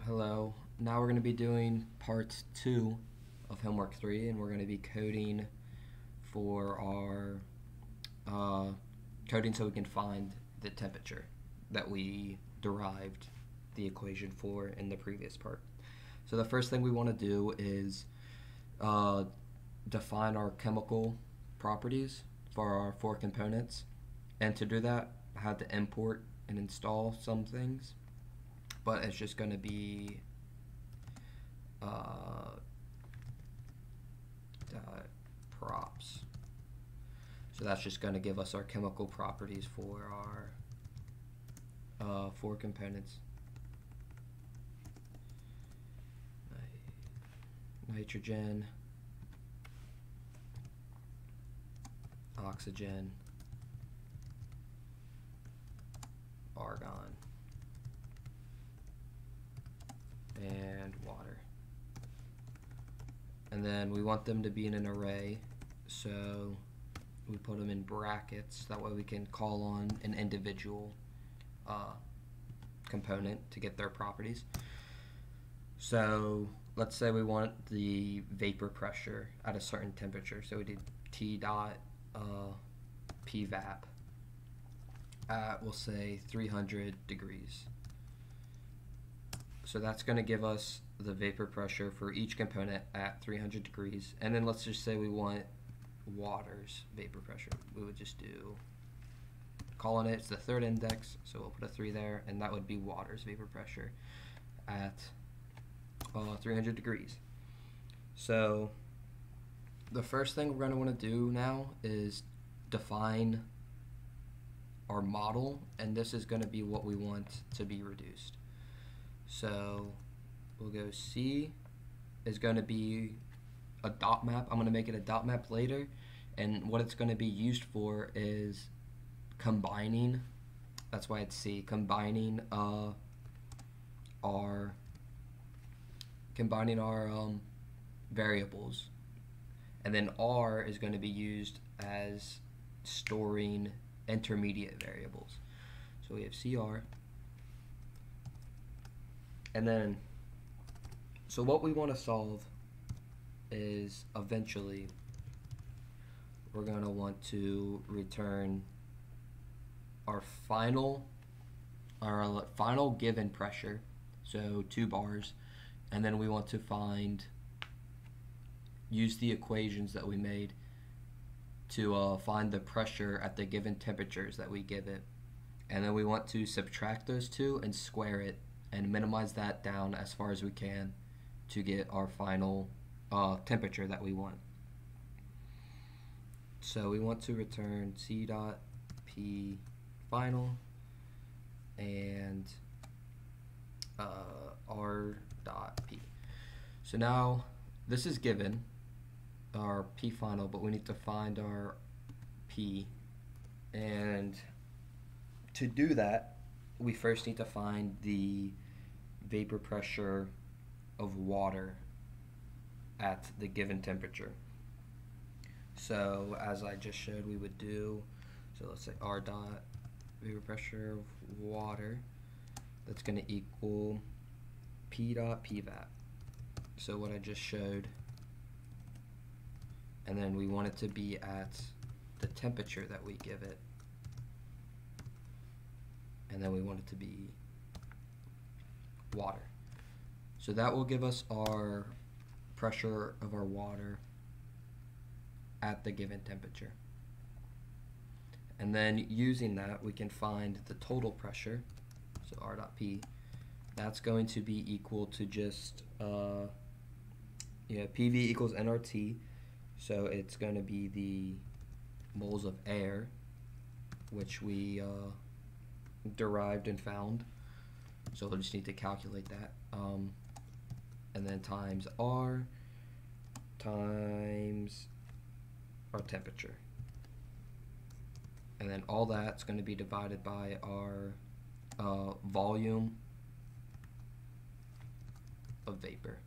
Hello. Now we're going to be doing part 2 of homework 3, and we're going to be coding for our coding so we can find the temperature that we derived the equation for in the previous part. So the first thing we want to do is define our chemical properties for our 4 components, and to do that I had to import and install some things, but it's just going to be props. So that's just going to give us our chemical properties for our 4 components. Nitrogen, oxygen, argon, and water. And then we want them to be in an array, so we put them in brackets. That way we can call on an individual component to get their properties. So let's say we want the vapor pressure at a certain temperature. So we did T dot PVAP at, we'll say, 300 degrees. So that's going to give us the vapor pressure for each component at 300 degrees. And then let's just say we want water's vapor pressure. We would just do, call on it, it's the third index, so we'll put a 3 there, and that would be water's vapor pressure at 300 degrees. So the first thing we're going to want to do now is define our model, and this is going to be what we want to be reduced. So we'll go C is going to be a dot map. I'm going to make it a dot map later, and what it's going to be used for is combining, that's why it's C, combining our variables. And then R is going to be used as storing intermediate variables. So we have CR. And then, so what we want to solve is eventually we're going to want to return our final given pressure, so 2 bars, and then we want to use the equations that we made to find the pressure at the given temperatures that we give it, and then we want to subtract those two and square it and minimize that down as far as we can to get our final temperature that we want. So we want to return C dot P final and R dot P. So now this is given, our P final, but we need to find our P, and to do that we first need to find the vapor pressure of water at the given temperature. So as I just showed, we would do, so let's say R dot vapor pressure of water, that's going to equal P dot PVAP, so what I just showed, and then we want it to be at the temperature that we give it, and then we want it to be water. So that will give us our pressure of our water at the given temperature. And then using that, we can find the total pressure, so R dot P. That's going to be equal to just, PV equals nRT, so it's going to be the moles of air, which we derived and found. So we'll just need to calculate that. And then times R times our temperature. And then all that's going to be divided by our volume of vapor.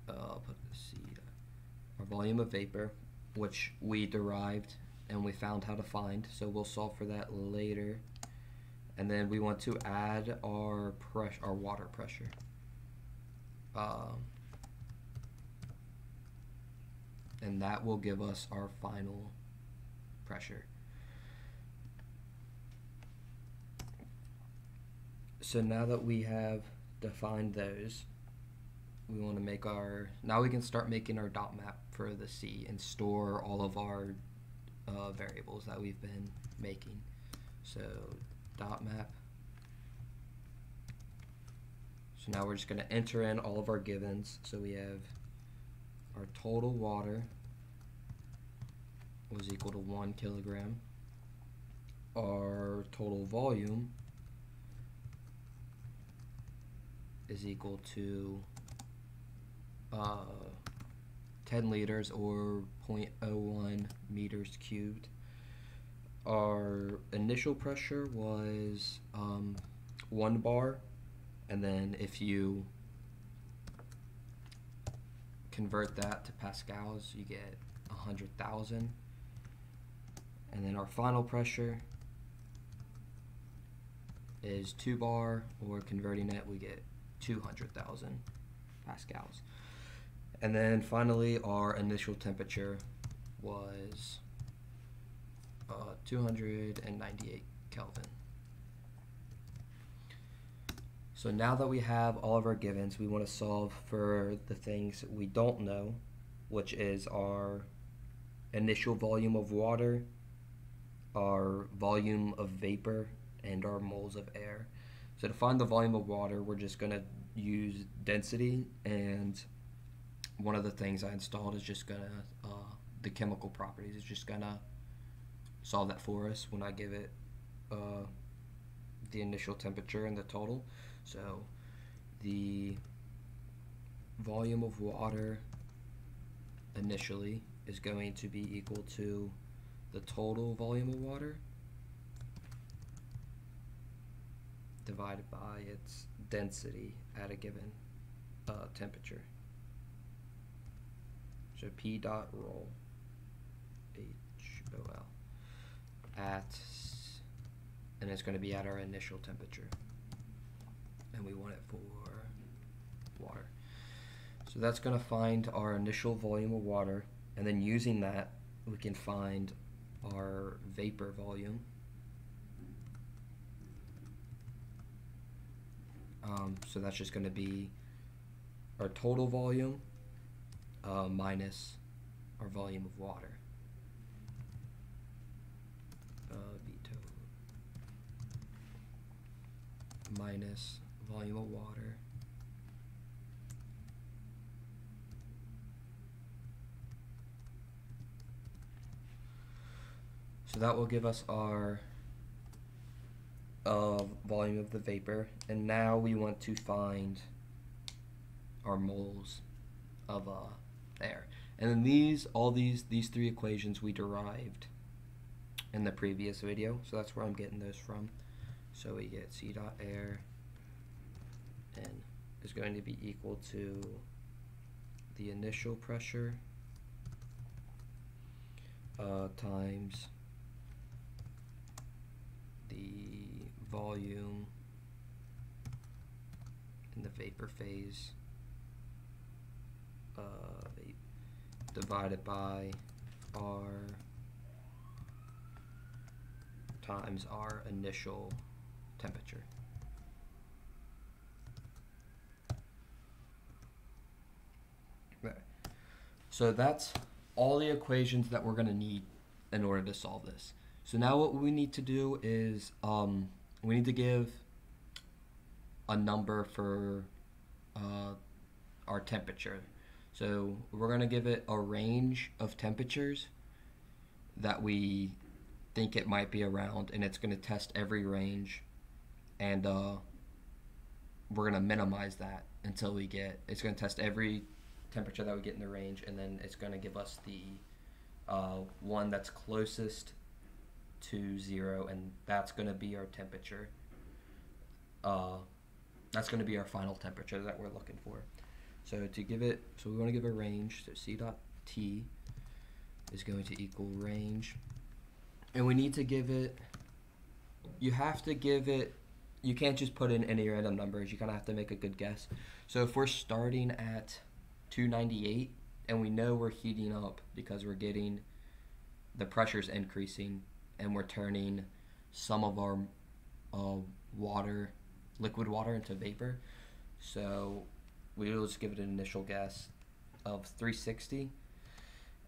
I'll put the C, our volume of vapor, which we derived and we found how to find, so we'll solve for that later. And then we want to add our water pressure. And that will give us our final pressure. So now that we have defined those, we want to make now we can start making our dot map for the sea and store all of our variables that we've been making. So dot map. So now we're just going to enter in all of our givens. So we have our total water was equal to 1 kilogram. Our total volume is equal to 10 liters or 0.01 meters cubed. Our initial pressure was 1 bar, and then if you convert that to pascals, you get 100,000. And then our final pressure is 2 bar, or converting it, we get 200,000 pascals. And then finally, our initial temperature was 298 Kelvin. So now that we have all of our givens, we want to solve for the things we don't know, which is our initial volume of water, our volume of vapor, and our moles of air. So to find the volume of water, we're just going to use density, and one of the things I installed is just going to, the chemical properties is just going to solve that for us when I give it the initial temperature and the total. So the volume of water initially is going to be equal to the total volume of water divided by its density at a given temperature. So P dot roll, HOL, and it's going to be at our initial temperature, and we want it for water. So that's going to find our initial volume of water, and then using that we can find our vapor volume. So that's just going to be our total volume minus our volume of water. Minus volume of water so that will give us our volume of the vapor, and now we want to find our moles of air. And then these three equations we derived in the previous video, so that's where I'm getting those from. So we get C dot air and is going to be equal to the initial pressure times the volume in the vapor phase divided by R times our initial temperature. Right. So that's all the equations that we're going to need in order to solve this. So now what we need to do is we need to give a number for our temperature. So we're going to give it a range of temperatures that we think it might be around, and it's going to test every range, and we're going to minimize that until it's going to test every temperature that we get in the range, and then it's going to give us the one that's closest to 0, and that's going to be our temperature. That's going to be our final temperature that we're looking for. So we want to give a range. So C dot T is going to equal range, and we need to give it You have to give it. You can't just put in any random numbers. You kind of have to make a good guess. So if we're starting at 298 and we know we're heating up because we're getting the pressure's increasing and we're turning some of our water, liquid water, into vapor. So we'll just give it an initial guess of 360.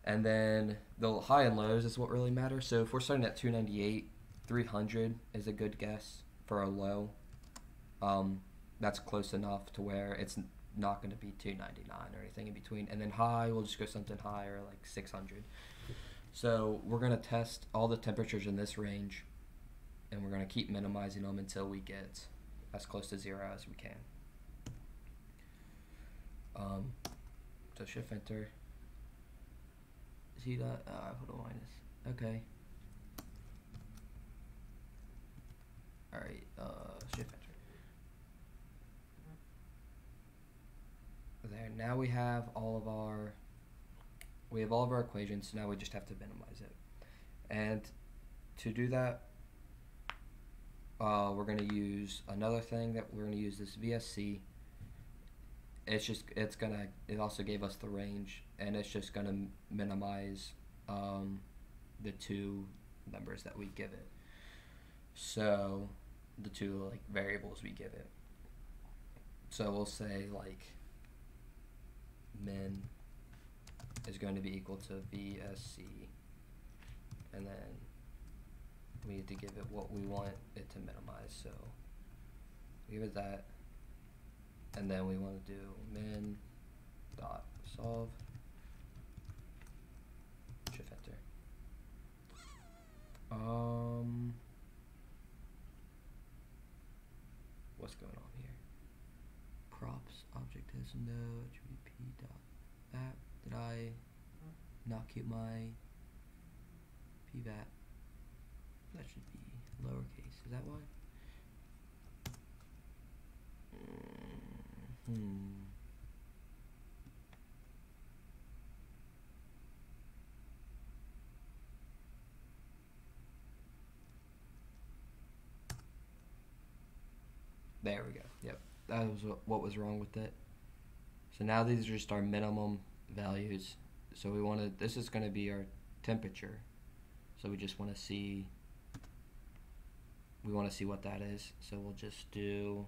And then the high and lows is what really matters. So if we're starting at 298, 300 is a good guess for a low. That's close enough to where it's not going to be 299 or anything in between. And then high, we'll just go something higher, like 600. So we're going to test all the temperatures in this range, and we're going to keep minimizing them until we get as close to zero as we can. So shift enter. See that? Put a minus. Okay. Alright, shift enter. There, now we have all of our equations, so now we just have to minimize it. And to do that, we're going to use another thing that we're going to use this VSC. It also gave us the range, and it's just going to minimize the two numbers that we give it. So the two like variables we give it. So we'll say like min is going to be equal to VSC, and then we need to give it what we want it to minimize. So we give it that, and then we want to do min dot solve, shift enter. What's going on here? Props object has no attribute p dot vat. Did I not keep my pvat? That should be lowercase. Is that why? There we go. Yep, that was what was wrong with it. So now these are just our minimum values. So we want to. This is going to be our temperature. So we just want to see. We want to see what that is. So we'll just do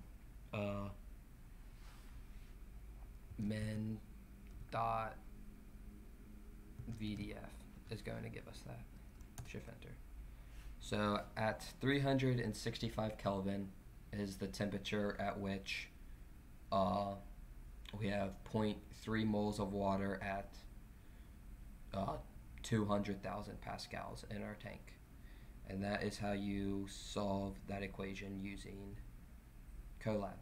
min dot VDF is going to give us that. Shift enter. So at 365 Kelvin is the temperature at which we have 0.3 moles of water at 200,000 pascals in our tank. And that is how you solve that equation using Colab.